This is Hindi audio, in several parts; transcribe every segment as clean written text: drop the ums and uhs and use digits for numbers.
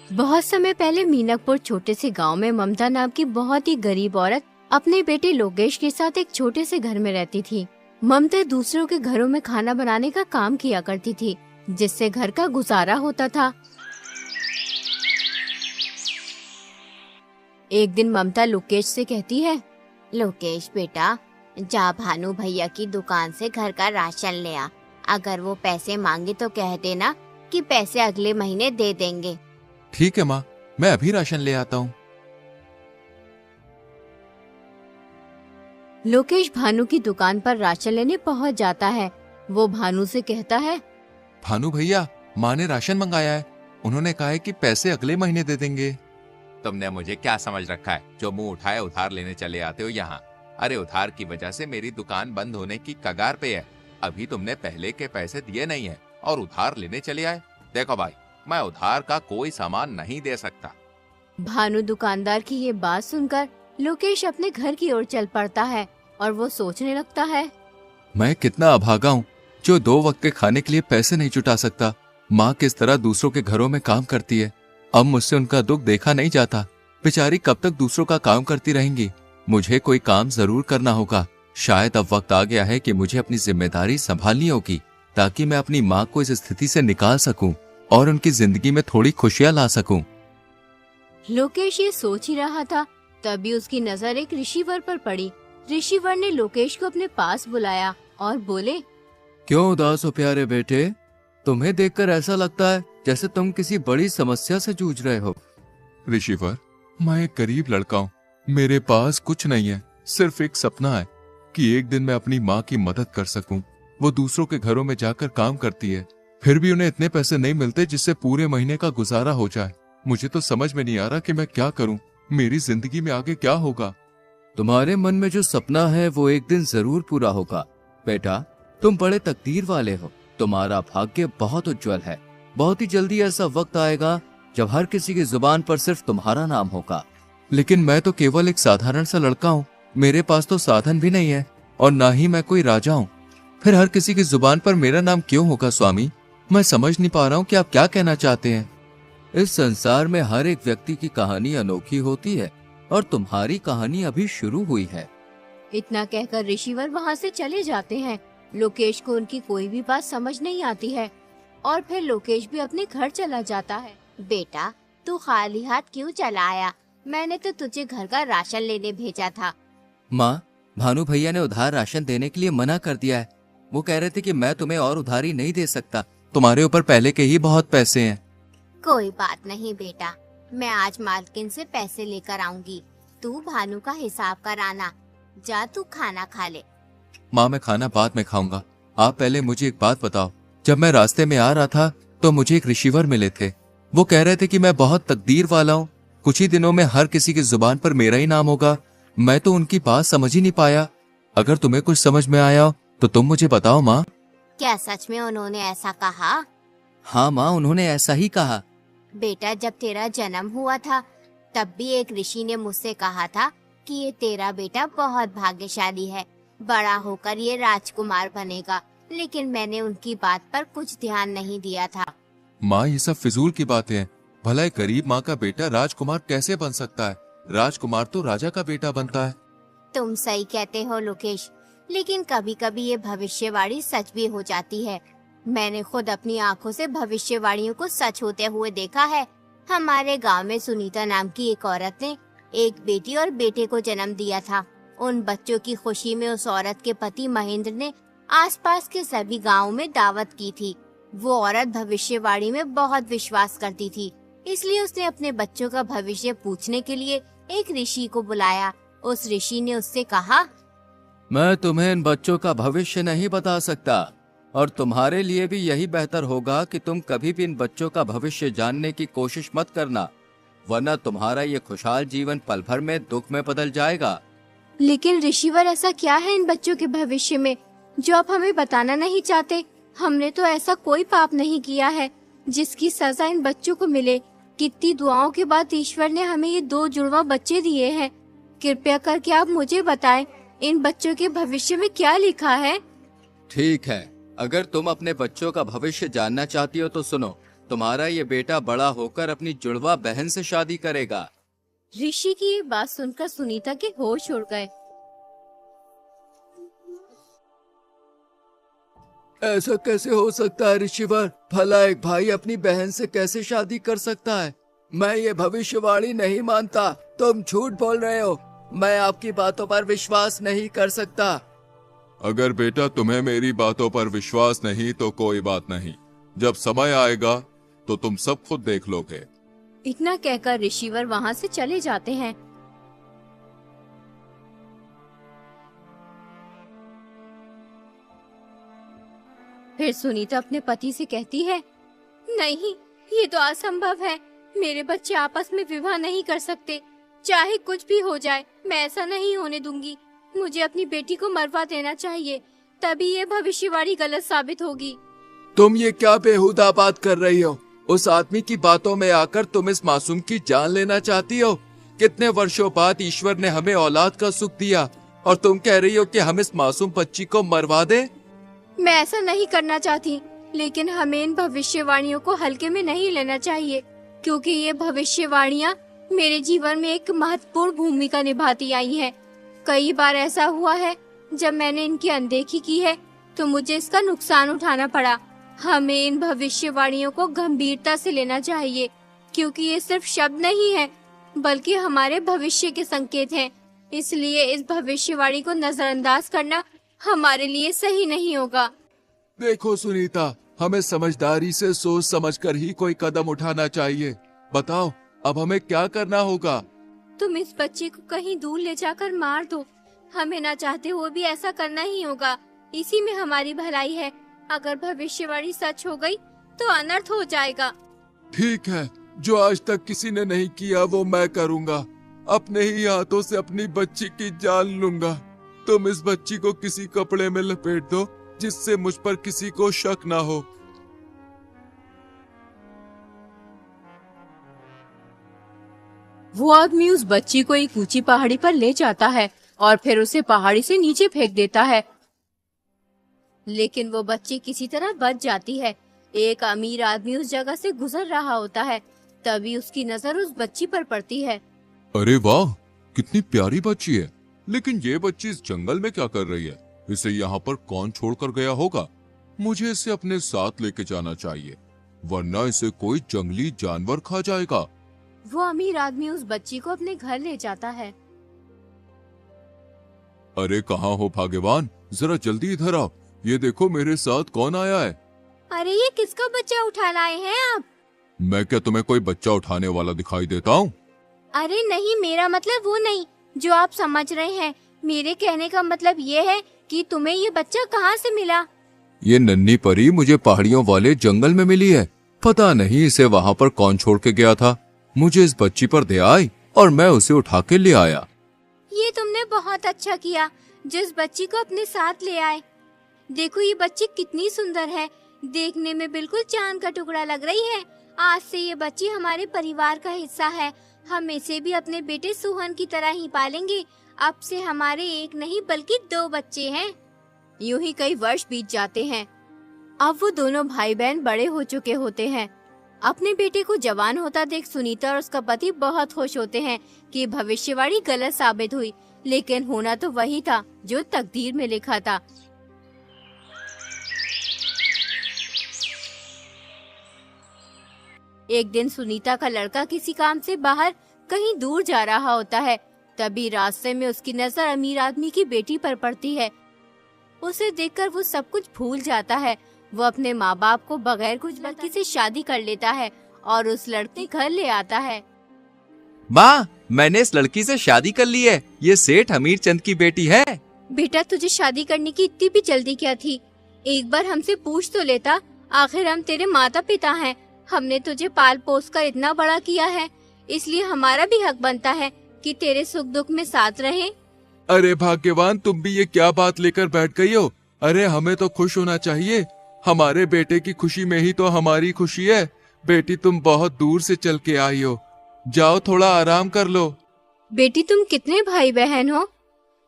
बहुत समय पहले मीनापुर छोटे से गांव में ममता नाम की बहुत ही गरीब औरत अपने बेटे लोकेश के साथ एक छोटे से घर में रहती थी। ममता दूसरों के घरों में खाना बनाने का काम किया करती थी, जिससे घर का गुजारा होता था। एक दिन ममता लोकेश से कहती है, लोकेश बेटा, जा भानु भैया की दुकान से घर का राशन ले आ। अगर वो पैसे मांगे तो कह देना कि पैसे अगले महीने दे देंगे। ठीक है माँ, मैं अभी राशन ले आता हूँ। लोकेश भानु की दुकान पर राशन लेने पहुँच जाता है। वो भानु से कहता है, भानु भैया, माँ ने राशन मंगाया है। उन्होंने कहा है कि पैसे अगले महीने दे देंगे। तुमने मुझे क्या समझ रखा है, जो मुंह उठाए उधार लेने चले आते हो यहाँ। अरे उधार की वजह से मेरी दुकान बंद होने की कगार पे है। अभी तुमने पहले के पैसे दिए नहीं है और उधार लेने चले आए। देखो भाई, मैं उधार का कोई सामान नहीं दे सकता। भानु दुकानदार की ये बात सुनकर लोकेश अपने घर की ओर चल पड़ता है और वो सोचने लगता है, मैं कितना अभागा हूँ जो 2 वक्त के खाने के लिए पैसे नहीं जुटा सकता। माँ किस तरह दूसरों के घरों में काम करती है। अब मुझसे उनका दुख देखा नहीं जाता। बेचारी कब तक दूसरों का काम करती रहेंगी। मुझे कोई काम जरूर करना होगा। शायद अब वक्त आ गया है कि मुझे अपनी जिम्मेदारी संभालनी होगी, ताकि मैं अपनी माँ को इस स्थिति से निकाल सकूं और उनकी जिंदगी में थोड़ी खुशियां ला सकूं। लोकेश ये सोच ही रहा था, तभी उसकी नजर एक ऋषिवर पर पड़ी। ऋषिवर ने लोकेश को अपने पास बुलाया और बोले, क्यों उदास हो प्यारे बेटे? तुम्हें देखकर ऐसा लगता है जैसे तुम किसी बड़ी समस्या से जूझ रहे हो। ऋषिवर, मैं एक गरीब लड़का हूँ। मेरे पास कुछ नहीं है, सिर्फ एक सपना है कि एक दिन मैं अपनी माँ की मदद कर सकूं। वो दूसरों के घरों में जाकर काम करती है, फिर भी उन्हें इतने पैसे नहीं मिलते जिससे पूरे महीने का गुजारा हो जाए। मुझे तो समझ में नहीं आ रहा कि मैं क्या करूं। मेरी जिंदगी में आगे क्या होगा। तुम्हारे मन में जो सपना है वो एक दिन जरूर पूरा होगा बेटा। तुम बड़े तकदीर वाले हो। तुम्हारा भाग्य बहुत उज्जवल है। बहुत ही जल्दी ऐसा वक्त आएगा जब हर किसी की जुबान पर सिर्फ तुम्हारा नाम होगा। लेकिन मैं तो केवल एक साधारण सा लड़का हूँ। मेरे पास तो साधन भी नहीं है और ना ही मैं कोई राजा हूँ। फिर हर किसी की जुबान पर मेरा नाम क्यों होगा स्वामी? मैं समझ नहीं पा रहा हूँ कि आप क्या कहना चाहते हैं। इस संसार में हर एक व्यक्ति की कहानी अनोखी होती है और तुम्हारी कहानी अभी शुरू हुई है। इतना कहकर ऋषिवर वहाँ से चले जाते हैं। लोकेश को उनकी कोई भी बात समझ नहीं आती है और फिर लोकेश भी अपने घर चला जाता है। बेटा, तू खाली हाथ क्यों चला आया? मैंने तो तुझे घर का राशन लेने भेजा था। माँ, भानु भैया ने उधार राशन देने के लिए मना कर दिया है। वो कह रहे थे कि मैं तुम्हें और उधारी नहीं दे सकता। तुम्हारे ऊपर पहले के ही बहुत पैसे हैं। कोई बात नहीं बेटा, मैं आज मालकिन से पैसे लेकर आऊंगी। तू भानु का हिसाब कराना। जा तू खाना खा ले। माँ, मैं खाना बाद में खाऊंगा। आप पहले मुझे एक बात बताओ। जब मैं रास्ते में आ रहा था तो मुझे एक ऋषिवर मिले थे। वो कह रहे थे कि मैं बहुत तकदीर वाला हूँ। कुछ ही दिनों में हर किसी की जुबान पर मेरा ही नाम होगा। मैं तो उनकी बात समझ ही नहीं पाया। अगर तुम्हें कुछ समझ में आया तो तुम मुझे बताओ माँ। क्या सच में उन्होंने ऐसा कहा? हाँ माँ, उन्होंने ऐसा ही कहा। बेटा, जब तेरा जन्म हुआ था तब भी एक ऋषि ने मुझसे कहा था कि ये तेरा बेटा बहुत भाग्यशाली है, बड़ा होकर ये राजकुमार बनेगा। लेकिन मैंने उनकी बात पर कुछ ध्यान नहीं दिया था। माँ, ये सब फिजूल की बातें हैं। भला एक गरीब माँ का बेटा राजकुमार कैसे बन सकता है? राजकुमार तो राजा का बेटा बनता है। तुम सही कहते हो लोकेश, लेकिन कभी कभी ये भविष्यवाणी सच भी हो जाती है। मैंने खुद अपनी आंखों से भविष्यवाणियों को सच होते हुए देखा है। हमारे गांव में सुनीता नाम की एक औरत ने एक बेटी और बेटे को जन्म दिया था। उन बच्चों की खुशी में उस औरत के पति महेंद्र ने आसपास के सभी गांवों में दावत की थी। वो औरत भविष्यवाणी में बहुत विश्वास करती थी, इसलिए उसने अपने बच्चों का भविष्य पूछने के लिए एक ऋषि को बुलाया। उस ऋषि ने उससे कहा, मैं तुम्हें इन बच्चों का भविष्य नहीं बता सकता और तुम्हारे लिए भी यही बेहतर होगा कि तुम कभी भी इन बच्चों का भविष्य जानने की कोशिश मत करना, वरना तुम्हारा ये खुशहाल जीवन पल भर में दुख में बदल जाएगा। लेकिन ऋषिवर, ऐसा क्या है इन बच्चों के भविष्य में जो आप हमें बताना नहीं चाहते? हमने तो ऐसा कोई पाप नहीं किया है जिसकी सजा इन बच्चों को मिले। कितनी दुआओं के बाद ईश्वर ने हमें ये 2 जुड़वा बच्चे दिए हैं। कृपया करके आप मुझे बताएं, इन बच्चों के भविष्य में क्या लिखा है? ठीक है, अगर तुम अपने बच्चों का भविष्य जानना चाहती हो तो सुनो। तुम्हारा ये बेटा बड़ा होकर अपनी जुड़वा बहन से शादी करेगा। ऋषि की ये बात सुनकर सुनीता के होश उड़ गए। ऐसा कैसे हो सकता है ऋषिवर? भला एक भाई अपनी बहन से कैसे शादी कर सकता है? मैं ये भविष्यवाणी नहीं मानता। तुम झूठ बोल रहे हो। मैं आपकी बातों पर विश्वास नहीं कर सकता। अगर बेटा तुम्हें मेरी बातों पर विश्वास नहीं तो कोई बात नहीं, जब समय आएगा तो तुम सब खुद देख लोगे। इतना कहकर ऋषिवर वहाँ से चले जाते हैं। फिर सुनीता अपने पति से कहती है, नहीं, ये तो असंभव है। मेरे बच्चे आपस में विवाह नहीं कर सकते। चाहे कुछ भी हो जाए, मैं ऐसा नहीं होने दूंगी। मुझे अपनी बेटी को मरवा देना चाहिए, तभी ये भविष्यवाणी गलत साबित होगी। तुम ये क्या बेहुदा बात कर रही हो? उस आदमी की बातों में आकर तुम इस मासूम की जान लेना चाहती हो? कितने वर्षों बाद ईश्वर ने हमें औलाद का सुख दिया और तुम कह रही हो कि हम इस मासूम बच्ची को मरवा दें? मैं ऐसा नहीं करना चाहती, लेकिन हमें इन भविष्यवाणियों को हल्के में नहीं लेना चाहिए, क्योंकि ये भविष्यवाणियाँ मेरे जीवन में एक महत्वपूर्ण भूमिका निभाती आई हैं। कई बार ऐसा हुआ है जब मैंने इनकी अनदेखी की है तो मुझे इसका नुकसान उठाना पड़ा। हमें इन भविष्यवाणियों को गंभीरता से लेना चाहिए, क्योंकि ये सिर्फ शब्द नहीं है बल्कि हमारे भविष्य के संकेत हैं। इसलिए इस भविष्यवाणी को नजरअंदाज करना हमारे लिए सही नहीं होगा। देखो सुनीता, हमें समझदारी से सोच समझकर ही कोई कदम उठाना चाहिए। बताओ अब हमें क्या करना होगा? तुम इस बच्चे को कहीं दूर ले जाकर मार दो। हमें ना चाहते हुए भी ऐसा करना ही होगा। इसी में हमारी भलाई है। अगर भविष्यवाणी सच हो गई तो अनर्थ हो जाएगा। ठीक है, जो आज तक किसी ने नहीं किया वो मैं करूँगा। अपने ही हाथों से अपनी बच्ची की जान लूंगा। तुम इस बच्ची को किसी कपड़े में लपेट दो जिससे मुझ पर किसी को शक ना हो। वो आदमी उस बच्ची को एक ऊंची पहाड़ी पर ले जाता है और फिर उसे पहाड़ी से नीचे फेंक देता है, लेकिन वो बच्ची किसी तरह बच जाती है। एक अमीर आदमी उस जगह से गुजर रहा होता है, तभी उसकी नजर उस बच्ची पर पड़ती है। अरे वाह, कितनी प्यारी बच्ची है। लेकिन ये बच्ची इस जंगल में क्या कर रही है? इसे यहाँ पर कौन छोड़कर गया होगा? मुझे इसे अपने साथ लेके जाना चाहिए, वरना इसे कोई जंगली जानवर खा जाएगा। वो अमीर आदमी उस बच्ची को अपने घर ले जाता है। अरे कहाँ हो भाग्यवान, जरा जल्दी इधर आओ। ये देखो मेरे साथ कौन आया है। अरे ये किसका बच्चा उठा लाए हैं आप? मैं क्या तुम्हें कोई बच्चा उठाने वाला दिखाई देता हूँ? अरे नहीं, मेरा मतलब वो नहीं जो आप समझ रहे हैं। मेरे कहने का मतलब ये है कि तुम्हें ये बच्चा कहाँ से मिला? ये नन्ही परी मुझे पहाड़ियों वाले जंगल में मिली है। पता नहीं इसे वहाँ पर कौन छोड़ के गया था। मुझे इस बच्ची पर दया आई और मैं उसे उठा के ले आया। ये तुमने बहुत अच्छा किया जिस बच्ची को अपने साथ ले आए। देखो ये बच्ची कितनी सुंदर है, देखने में बिल्कुल चांद का टुकड़ा लग रही है। आज से ये बच्ची हमारे परिवार का हिस्सा है। हम इसे भी अपने बेटे सुहन की तरह ही पालेंगे। अब से हमारे एक नहीं बल्कि 2 बच्चे हैं। यूं ही कई वर्ष बीत जाते हैं। अब वो दोनों भाई बहन बड़े हो चुके होते हैं। अपने बेटे को जवान होता देख सुनीता और उसका पति बहुत खुश होते हैं कि भविष्यवाणी गलत साबित हुई, लेकिन होना तो वही था जो तकदीर में लिखा था। एक दिन सुनीता का लड़का किसी काम से बाहर कहीं दूर जा रहा होता है। तभी रास्ते में उसकी नजर अमीर आदमी की बेटी पर पड़ती है। उसे देखकर वो सब कुछ भूल जाता है। वो अपने माँ बाप को बगैर कुछ लड़की से शादी कर लेता है और उस लड़के घर ले आता है। माँ, मैंने इस लड़की से शादी कर ली है। ये सेठ हमीर चंद की बेटी है। बेटा, तुझे शादी करने की इतनी भी जल्दी क्या थी? एक बार हमसे पूछ तो लेता। आखिर हम तेरे माता पिता हैं। हमने तुझे पाल पोस कर इतना बड़ा किया है, इसलिए हमारा भी हक बनता है कि तेरे सुख दुख में साथ रहें। अरे भाग्यवान, तुम भी ये क्या बात लेकर बैठ गई हो? अरे हमें तो खुश होना चाहिए। हमारे बेटे की खुशी में ही तो हमारी खुशी है। बेटी, तुम बहुत दूर से चल के आई हो, जाओ थोड़ा आराम कर लो। बेटी, तुम कितने भाई बहन हो?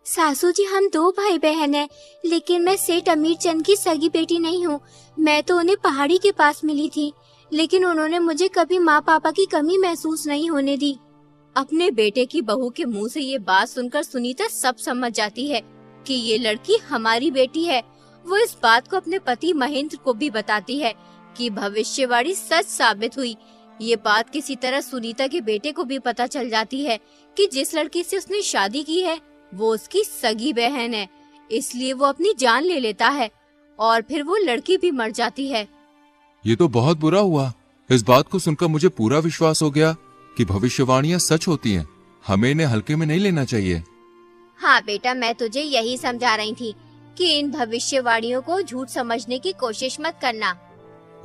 सासू जी, हम 2 भाई बहन हैं, लेकिन मैं सेठ अमीर चंद की सगी बेटी नहीं हूँ। मैं तो उन्हें पहाड़ी के पास मिली थी। लेकिन उन्होंने मुझे कभी माँ पापा की कमी महसूस नहीं होने दी। अपने बेटे की बहू के मुंह से ये बात सुनकर सुनीता सब समझ जाती है कि ये लड़की हमारी बेटी है। वो इस बात को अपने पति महेंद्र को भी बताती है कि भविष्यवाणी सच साबित हुई। ये बात किसी तरह सुनीता के बेटे को भी पता चल जाती है कि जिस लड़की से उसने शादी की है वो उसकी सगी बहन है, इसलिए वो अपनी जान ले लेता है और फिर वो लड़की भी मर जाती है। ये तो बहुत बुरा हुआ। इस बात को सुनकर मुझे पूरा विश्वास हो गया कि भविष्यवाणियां सच होती हैं। हमें इन्हें हल्के में नहीं लेना चाहिए। हाँ बेटा, मैं तुझे यही समझा रही थी कि इन भविष्यवाणियों को झूठ समझने की कोशिश मत करना।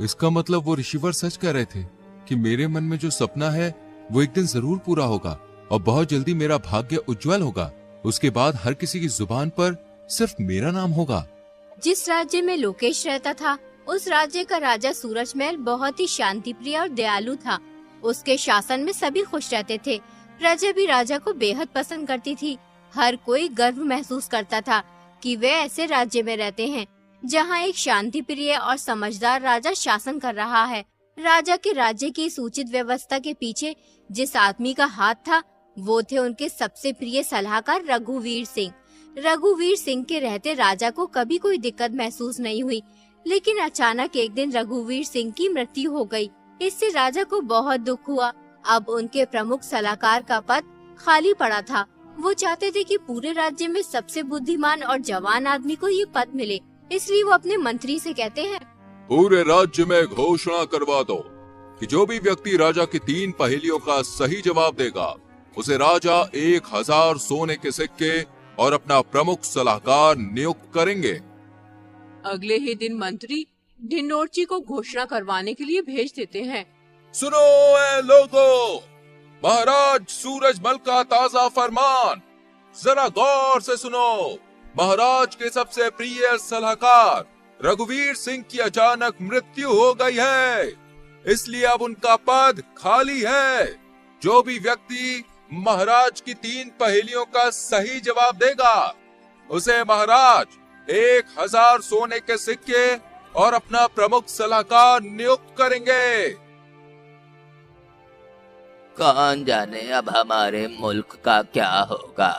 इसका मतलब वो ऋषिवर सच कह रहे थे कि मेरे मन में जो सपना है वो एक दिन जरूर पूरा होगा और बहुत जल्दी मेरा भाग्य उज्जवल होगा। उसके बाद हर किसी की जुबान पर सिर्फ मेरा नाम होगा। जिस राज्य में लोकेश रहता था उस राज्य का राजा सूरजमहल बहुत ही शांतिप्रिय और दयालु था। उसके शासन में सभी खुश रहते थे। प्रजा भी राजा को बेहद पसंद करती थी। हर कोई गर्व महसूस करता था कि वे ऐसे राज्य में रहते हैं जहां एक शांतिप्रिय और समझदार राजा शासन कर रहा है। राजा के राज्य की इस उचित व्यवस्था के पीछे जिस आदमी का हाथ था वो थे उनके सबसे प्रिय सलाहकार रघुवीर सिंह। रघुवीर सिंह के रहते राजा को कभी कोई दिक्कत महसूस नहीं हुई, लेकिन अचानक एक दिन रघुवीर सिंह की मृत्यु हो गई। इससे राजा को बहुत दुख हुआ। अब उनके प्रमुख सलाहकार का पद खाली पड़ा था। वो चाहते थे कि पूरे राज्य में सबसे बुद्धिमान और जवान आदमी को ये पद मिले, इसलिए वो अपने मंत्री से कहते हैं, पूरे राज्य में घोषणा करवा दो कि जो भी व्यक्ति राजा की 3 पहेलियों का सही जवाब देगा उसे राजा 1000 सोने के सिक्के और अपना प्रमुख सलाहकार नियुक्त करेंगे। अगले ही दिन मंत्री ढिंडोरची को घोषणा करवाने के लिए भेज देते हैं। सुनो ए लोगों, महाराज सूरजमल का ताजा फरमान जरा गौर से सुनो। महाराज के सबसे प्रिय सलाहकार रघुवीर सिंह की अचानक मृत्यु हो गई है, इसलिए अब उनका पद खाली है। जो भी व्यक्ति महाराज की 3 पहेलियों का सही जवाब देगा उसे महाराज 1000 सोने के सिक्के और अपना प्रमुख सलाहकार नियुक्त करेंगे। कौन जाने अब हमारे मुल्क का क्या होगा।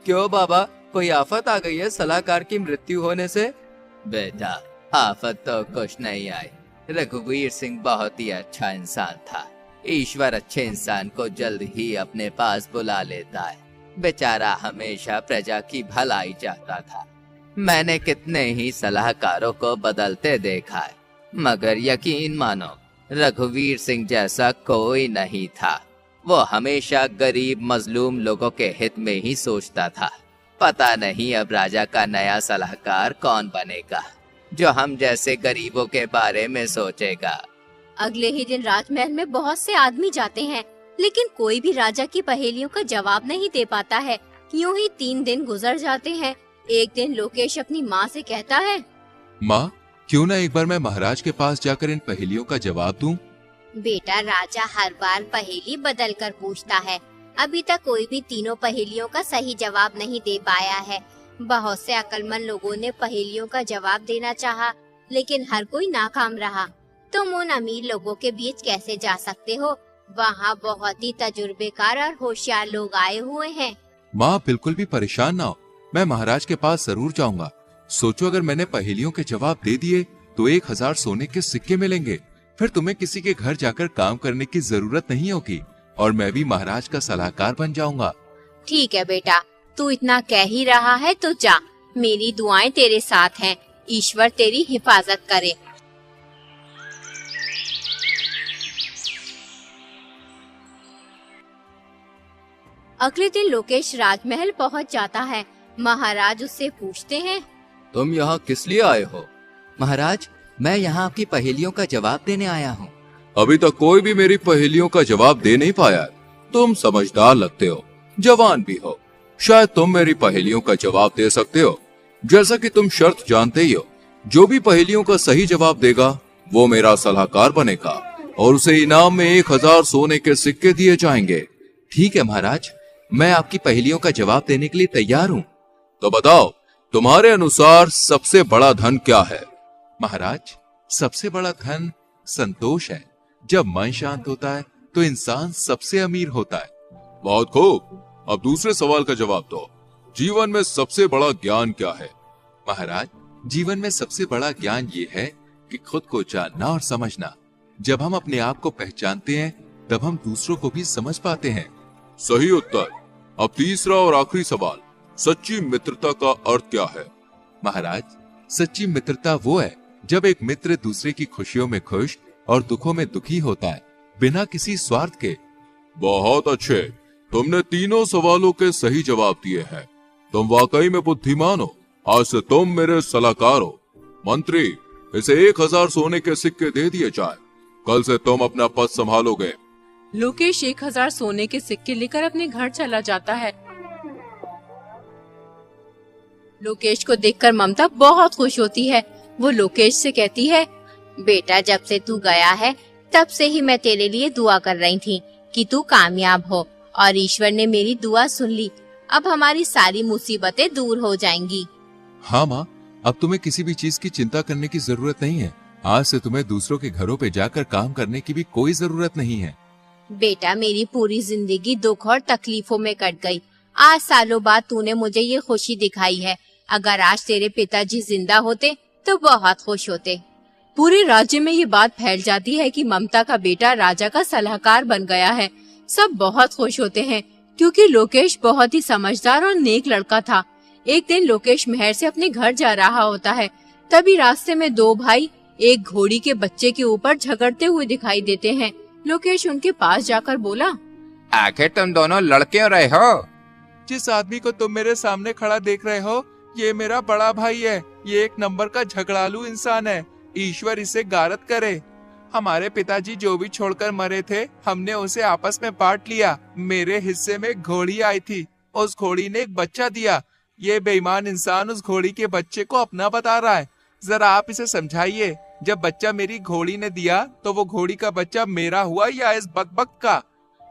क्यों बाबा, कोई आफत आ गई है सलाहकार की मृत्यु होने से? बेटा, आफत तो कुछ नहीं आई। रघुवीर सिंह बहुत ही अच्छा इंसान था। ईश्वर अच्छे इंसान को जल्द ही अपने पास बुला लेता है। बेचारा हमेशा प्रजा की भलाई चाहता था। मैंने कितने ही सलाहकारों को बदलते देखा है, मगर यकीन मानो रघुवीर सिंह जैसा कोई नहीं था। वो हमेशा गरीब मजलूम लोगों के हित में ही सोचता था। पता नहीं अब राजा का नया सलाहकार कौन बनेगा जो हम जैसे गरीबों के बारे में सोचेगा। अगले ही दिन राजमहल में बहुत से आदमी जाते हैं, लेकिन कोई भी राजा की पहेलियों का जवाब नहीं दे पाता है। यूं ही 3 दिन गुजर जाते हैं। एक दिन लोकेश अपनी माँ से कहता है, माँ, क्यों ना एक बार मैं महाराज के पास जाकर इन पहेलियों का जवाब दूं? बेटा, राजा हर बार पहेली बदल कर पूछता है। अभी तक कोई भी तीनों पहेलियों का सही जवाब नहीं दे पाया है। बहुत से अक्लमंद लोगों ने पहेलियों का जवाब देना चाहा, लेकिन हर कोई नाकाम रहा। तुम उन अमीर लोगों के बीच कैसे जा सकते हो? वहाँ बहुत ही तजुर्बेकार और होशियार लोग आए हुए हैं। माँ, बिल्कुल भी परेशान ना हो, मैं महाराज के पास जरूर जाऊंगा। सोचो, अगर मैंने पहेलियों के जवाब दे दिए तो 1000 सोने के सिक्के मिलेंगे। फिर तुम्हें किसी के घर जाकर काम करने की जरूरत नहीं होगी और मैं भी महाराज का सलाहकार बन जाऊंगा। ठीक है बेटा, तू इतना कह ही रहा है तो जा। मेरी दुआएं तेरे साथ हैं। ईश्वर तेरी हिफाजत करे। अगले दिन लोकेश राजमहल पहुंच जाता है। महाराज उससे पूछते हैं, तुम यहाँ किस लिए आए हो? महाराज, मैं यहाँ आपकी पहेलियों का जवाब देने आया हूँ। अभी तक कोई भी मेरी पहेलियों का जवाब दे नहीं पाया। तुम समझदार लगते हो, जवान भी हो, शायद तुम मेरी पहेलियों का जवाब दे सकते हो। जैसा कि तुम शर्त जानते ही हो, जो भी पहेलियों का सही जवाब देगा वो मेरा सलाहकार बनेगा और उसे इनाम में 1000 सोने के सिक्के दिए जाएंगे। ठीक है महाराज, मैं आपकी पहेलियों का जवाब देने के लिए तैयार हूँ। तो बताओ, तुम्हारे अनुसार सबसे बड़ा धन क्या है? महाराज, सबसे बड़ा धन संतोष है। जब मन शांत होता है तो इंसान सबसे अमीर होता है। बहुत खूब, अब दूसरे सवाल का जवाब दो। जीवन में सबसे बड़ा ज्ञान क्या है? महाराज, जीवन में सबसे बड़ा ज्ञान ये है कि खुद को जानना और समझना। जब हम अपने आप को पहचानते हैं तब हम दूसरों को भी समझ पाते हैं। सही उत्तर। अब तीसरा और आखिरी सवाल, सच्ची मित्रता का अर्थ क्या है? महाराज, सच्ची मित्रता वो है जब एक मित्र दूसरे की खुशियों में खुश और दुखों में दुखी होता है, बिना किसी स्वार्थ के। बहुत अच्छे, तुमने तीनों सवालों के सही जवाब दिए हैं। तुम वाकई में बुद्धिमान हो। आज से तुम मेरे सलाहकार हो। मंत्री, इसे 1000 सोने के सिक्के दे दिए जाए। कल से तुम अपना पद संभालोगे। लोकेश 1000 सोने के सिक्के लेकर अपने घर चला जाता है। लोकेश को देखकर ममता बहुत खुश होती है। वो लोकेश से कहती है, बेटा, जब से तू गया है तब से ही मैं तेरे लिए दुआ कर रही थी कि तू कामयाब हो, और ईश्वर ने मेरी दुआ सुन ली। अब हमारी सारी मुसीबतें दूर हो जाएंगी। हाँ माँ, अब तुम्हें किसी भी चीज की चिंता करने की जरूरत नहीं है। आज से तुम्हें दूसरों के घरों पे जाकर काम करने की भी कोई जरूरत नहीं है। बेटा, मेरी पूरी जिंदगी दुख और तकलीफों में कट गई। आज सालों बाद तूने मुझे ये खुशी दिखाई है। अगर आज तेरे पिताजी जिंदा होते तो बहुत खुश होते। पूरे राज्य में ये बात फैल जाती है कि ममता का बेटा राजा का सलाहकार बन गया है। सब बहुत खुश होते हैं क्योंकि लोकेश बहुत ही समझदार और नेक लड़का था। एक दिन लोकेश महल से अपने घर जा रहा होता है। तभी रास्ते में दो भाई एक घोड़ी के बच्चे के ऊपर झगड़ते हुए दिखाई देते हैं। लोकेश उनके पास जाकर बोला, आखिर तुम दोनों लड़ क्यों रहे हो? जिस आदमी को तुम मेरे सामने खड़ा देख रहे हो, ये मेरा बड़ा भाई है। ये एक नंबर का झगड़ालू इंसान है। ईश्वर इसे गारत करे। हमारे पिताजी जो भी छोड़कर मरे थे, हमने उसे आपस में बांट लिया। मेरे हिस्से में घोड़ी आई थी, उस घोड़ी ने एक बच्चा दिया। ये बेईमान इंसान उस घोड़ी के बच्चे को अपना बता रहा है। जरा आप इसे समझाइए। जब बच्चा मेरी घोड़ी ने दिया तो वो घोड़ी का बच्चा मेरा हुआ या इस बकबक का?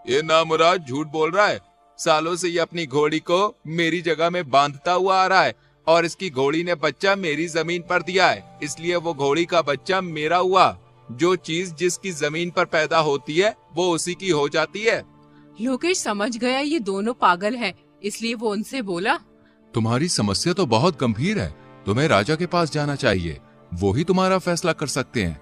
ये नामुराद झूठ बोल रहा है। सालों से ये अपनी घोड़ी को मेरी जगह में बांधता हुआ आ रहा है और इसकी घोड़ी ने बच्चा मेरी जमीन पर दिया है, इसलिए वो घोड़ी का बच्चा मेरा हुआ। जो चीज जिसकी जमीन पर पैदा होती है वो उसी की हो जाती है। लोकेश समझ गया ये दोनों पागल हैं, इसलिए वो उनसे बोला, तुम्हारी समस्या तो बहुत गंभीर है। तुम्हें राजा के पास जाना चाहिए, वो ही तुम्हारा फैसला कर सकते हैं।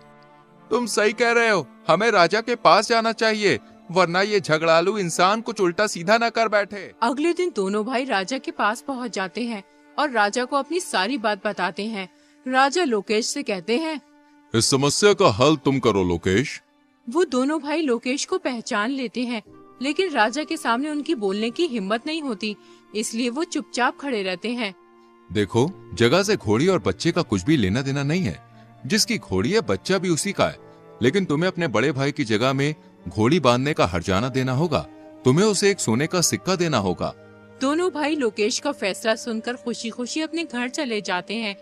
तुम सही कह रहे हो, हमें राजा के पास जाना चाहिए, वरना ये झगड़ालू इंसान कुछ उल्टा सीधा न कर बैठे। अगले दिन दोनों भाई राजा के पास पहुंच जाते हैं और राजा को अपनी सारी बात बताते हैं। राजा लोकेश से कहते हैं, इस समस्या का हल तुम करो लोकेश। वो दोनों भाई लोकेश को पहचान लेते हैं, लेकिन राजा के सामने उनकी बोलने की हिम्मत नहीं होती, इसलिए वो चुपचाप खड़े रहते हैं। देखो, जगह से घोड़ी और बच्चे का कुछ भी लेना देना नहीं है। जिसकी घोड़ी है बच्चा भी उसी का है, लेकिन तुम्हें अपने बड़े भाई की जगह में घोड़ी बांधने का हर्जाना देना होगा। तुम्हें उसे एक सोने का सिक्का देना होगा। दोनों भाई लोकेश का फैसला सुनकर खुशी खुशी अपने घर चले जाते हैं।